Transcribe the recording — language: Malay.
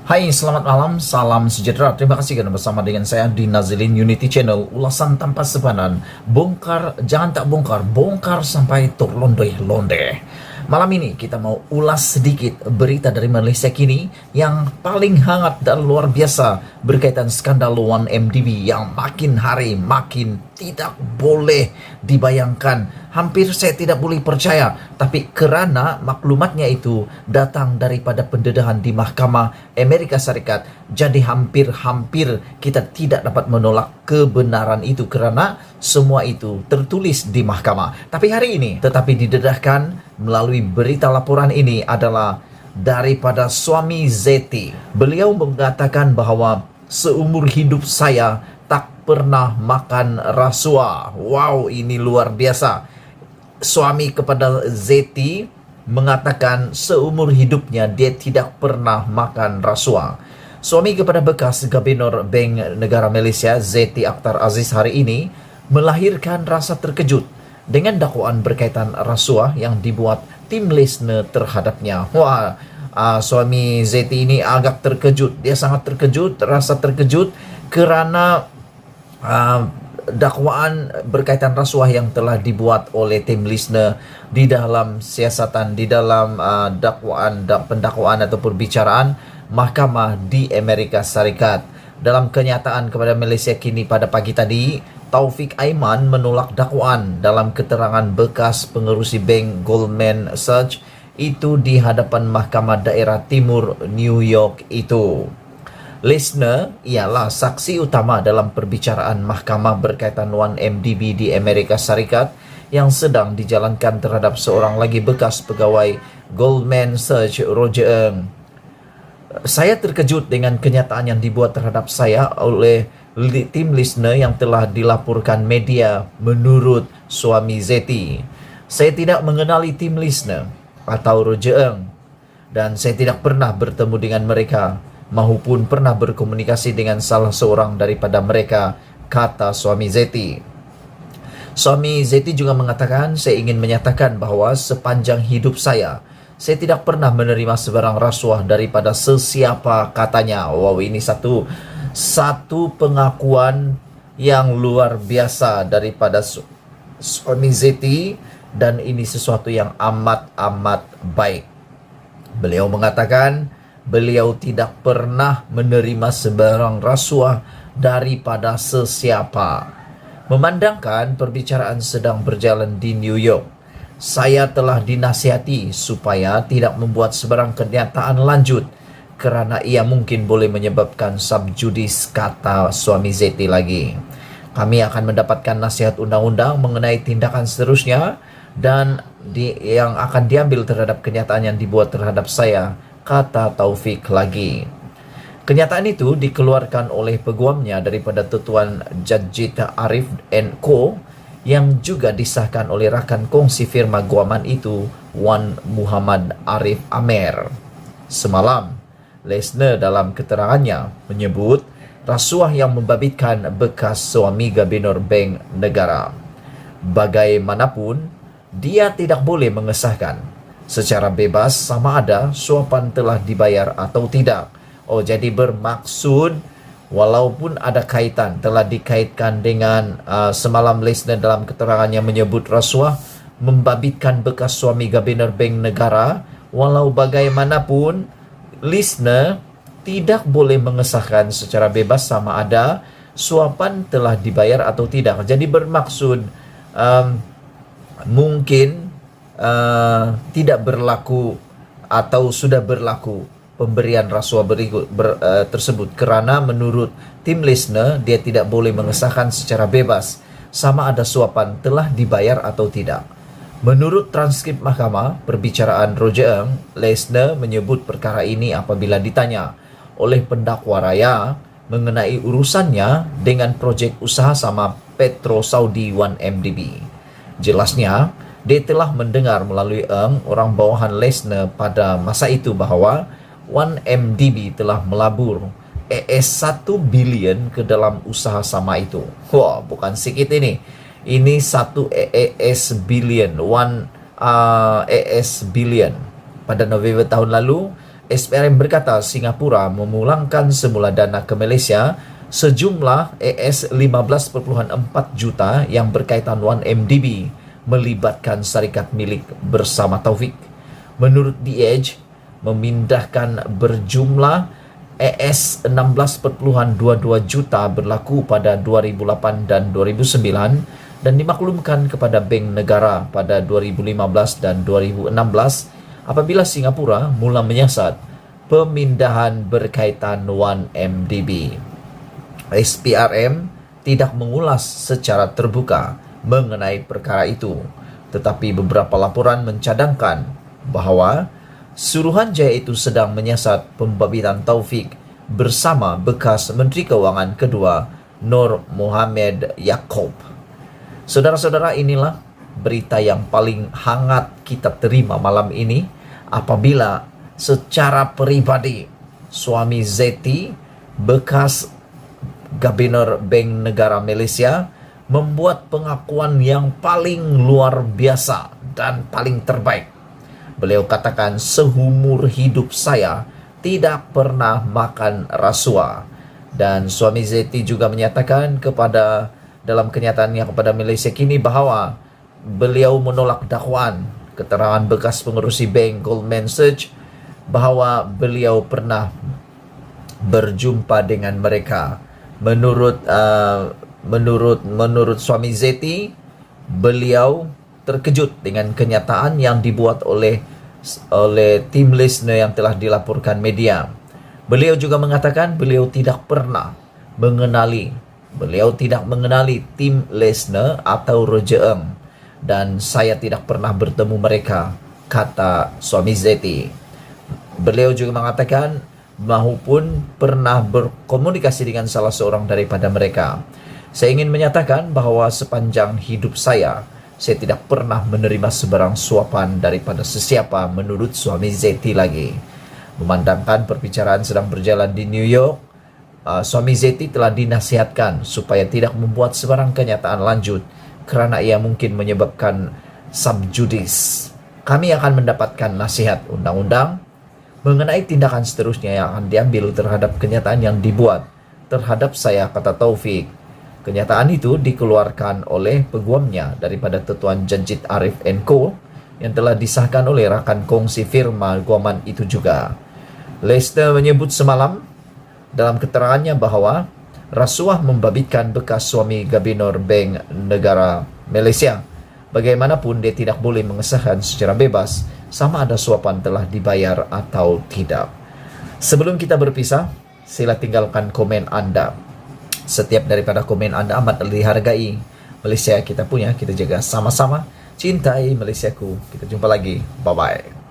Hai, selamat malam, salam sejahtera. Terima kasih kerana bersama dengan saya di Nazilin Unity Channel. Ulasan tanpa sepadan, bongkar, jangan tak bongkar, bongkar sampai terlonde-londe. Malam ini kita mau ulas sedikit berita dari Malaysia kini yang paling hangat dan luar biasa berkaitan skandal 1MDB yang makin hari makin tidak boleh dibayangkan. Hampir saya tidak boleh percaya, tapi kerana maklumatnya itu datang daripada pendedahan di Mahkamah Amerika Serikat, jadi hampir-hampir kita tidak dapat menolak kebenaran itu kerana semua itu tertulis di mahkamah. Tapi hari ini tetapi didedahkan melalui berita laporan ini adalah daripada suami Zeti. Beliau mengatakan bahawa seumur hidup saya tak pernah makan rasuah. Wow, ini luar biasa. Suami kepada Zeti mengatakan seumur hidupnya dia tidak pernah makan rasuah. Suami kepada bekas Gubernur Bank Negara Malaysia Zeti Akhtar Aziz hari ini melahirkan rasa terkejut dengan dakwaan berkaitan rasuah yang dibuat tim Lesner terhadapnya. Wah, suami Zeti ini agak terkejut. Dia sangat terkejut, rasa terkejut kerana dakwaan berkaitan rasuah yang telah dibuat oleh tim Lesner di dalam siasatan, di dalam pendakwaan atau perbicaraan mahkamah di Amerika Serikat. Dalam kenyataan kepada Malaysia kini pada pagi tadi, Taufik Aiman menolak dakwaan dalam keterangan bekas pengerusi bank Goldman Sachs itu di hadapan Mahkamah Daerah Timur New York itu. Lesner ialah saksi utama dalam perbicaraan mahkamah berkaitan 1MDB di Amerika Serikat yang sedang dijalankan terhadap seorang lagi bekas pegawai Goldman Sachs, Roger Ng. Saya terkejut dengan kenyataan yang dibuat terhadap saya oleh tim Lesner yang telah dilaporkan media menurut suami Zeti. Saya tidak mengenali tim Lesner atau Roger Ng dan saya tidak pernah bertemu dengan mereka maupun pernah berkomunikasi dengan salah seorang daripada mereka, kata suami Zeti. Suami Zeti juga mengatakan, saya ingin menyatakan bahawa sepanjang hidup saya tidak pernah menerima sebarang rasuah daripada sesiapa, katanya. Wow, ini satu pengakuan yang luar biasa daripada suami Zeti dan ini sesuatu yang amat baik. Beliau mengatakan beliau tidak pernah menerima sebarang rasuah daripada sesiapa. Memandangkan perbicaraan sedang berjalan di New York, saya telah dinasihati supaya tidak membuat sebarang kenyataan lanjut kerana ia mungkin boleh menyebabkan subjudis, kata suami Zeti lagi. Kami akan mendapatkan nasihat undang-undang mengenai tindakan seterusnya dan yang akan diambil terhadap kenyataan yang dibuat terhadap saya, kata Taufik lagi. Kenyataan itu dikeluarkan oleh peguamnya daripada Tuan Jadjit Arif & Co. yang juga disahkan oleh rakan kongsi firma guaman itu, Wan Muhammad Arif Amer. Semalam, Lesner dalam keterangannya menyebut rasuah yang membabitkan bekas suami Gubernur Bank Negara. Bagaimanapun, dia tidak boleh mengesahkan secara bebas sama ada suapan telah dibayar atau tidak. Oh, jadi bermaksud walaupun ada kaitan, telah dikaitkan dengan semalam Lesner dalam keterangannya menyebut rasuah membabitkan bekas suami Gubernur Bank Negara, walau bagaimanapun Lesner tidak boleh mengesahkan secara bebas sama ada suapan telah dibayar atau tidak. Jadi bermaksud mungkin tidak berlaku atau sudah berlaku pemberian rasuah tersebut kerana menurut tim Lesner dia tidak boleh mengesahkan secara bebas sama ada suapan telah dibayar atau tidak. Menurut transkrip mahkamah perbicaraan Roger Ng, Lesner menyebut perkara ini apabila ditanya oleh pendakwa raya mengenai urusannya dengan projek usaha sama Petro Saudi 1MDB. Jelasnya, dia telah mendengar melalui Ng, orang bawahan Lesner pada masa itu bahawa 1MDB telah melabur AS 1 bilion ke dalam usaha sama itu. Wah, bukan sikit ini. Ini 1 AS bilion, 1 AS bilion. Pada November tahun lalu, SPRM berkata Singapura memulangkan semula dana ke Malaysia sejumlah AS 15.4 juta yang berkaitan 1MDB melibatkan syarikat milik bersama Taufik. Menurut The Edge, memindahkan berjumlah AS 16.22 juta berlaku pada 2008 dan 2009 dan dimaklumkan kepada Bank Negara pada 2015 dan 2016 apabila Singapura mula menyiasat pemindahan berkaitan 1MDB. SPRM tidak mengulas secara terbuka mengenai perkara itu, tetapi beberapa laporan mencadangkan bahawa Suruhanjaya itu sedang menyiasat pembabitan Taufik bersama bekas Menteri Kewangan kedua Nur Mohamed Yaakob. Saudara-saudara, inilah berita yang paling hangat kita terima malam ini apabila secara pribadi suami Zeti, bekas Gubernur Bank Negara Malaysia, membuat pengakuan yang paling luar biasa dan paling terbaik. Beliau katakan, seumur hidup saya tidak pernah makan rasuah. Dan suami Zeti juga menyatakan dalam kenyataannya kepada Malaysia kini bahawa beliau menolak dakwaan keterangan bekas pengerusi bank Goldman Sachs bahawa beliau pernah berjumpa dengan mereka. Menurut suami Zeti, beliau terkejut dengan kenyataan yang dibuat oleh tim listener yang telah dilaporkan media. Beliau juga mengatakan beliau tidak mengenali tim listener atau Roger Ng, dan saya tidak pernah bertemu mereka, kata suami Zeti. Beliau juga mengatakan maupun pernah berkomunikasi dengan salah seorang daripada mereka. Saya ingin menyatakan bahawa sepanjang hidup saya tidak pernah menerima sebarang suapan daripada sesiapa, menurut suami Zeti lagi. Memandangkan perbicaraan sedang berjalan di New York, suami Zeti telah dinasihatkan supaya tidak membuat sebarang kenyataan lanjut kerana ia mungkin menyebabkan subjudis. Kami akan mendapatkan nasihat undang-undang mengenai tindakan seterusnya yang akan diambil terhadap kenyataan yang dibuat terhadap saya, kata Taufik. Kenyataan itu dikeluarkan oleh peguamnya daripada Tuan Janjit Arif & Co yang telah disahkan oleh rakan kongsi firma guaman itu juga. Lester menyebut semalam dalam keterangannya bahawa rasuah membabitkan bekas suami Gubernur Bank Negara Malaysia. Bagaimanapun dia tidak boleh mengesahkan secara bebas sama ada suapan telah dibayar atau tidak. Sebelum kita berpisah, sila tinggalkan komen anda. Setiap daripada komen anda amat dihargai. Malaysia kita punya, kita jaga sama-sama. Cintai Malaysiaku. Kita jumpa lagi. Bye-bye.